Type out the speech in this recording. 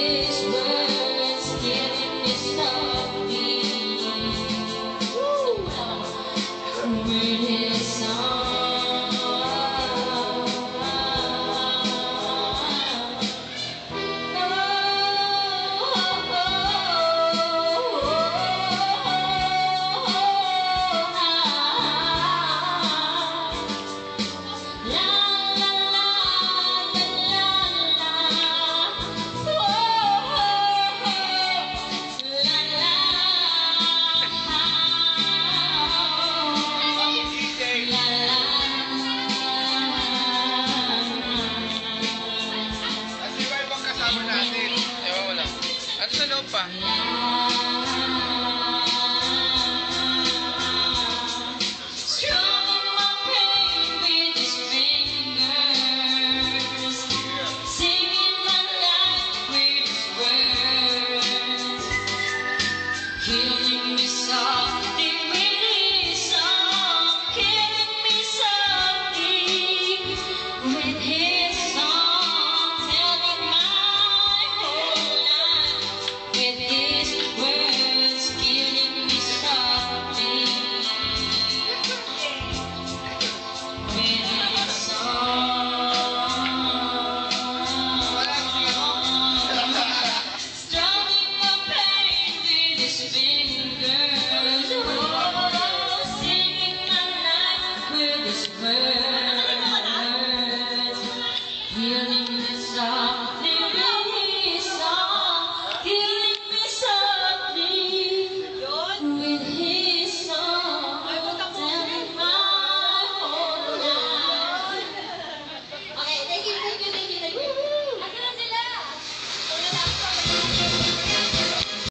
his words killing me softly. With his song, At sa loob pa. strumming my pain with his fingers, singing my life with his words, killing me softly with his song, killing me softly with his song, telling my whole life with his words, killing me softly with his song, strumming my pain with his fingers, oh, singing my life with his words.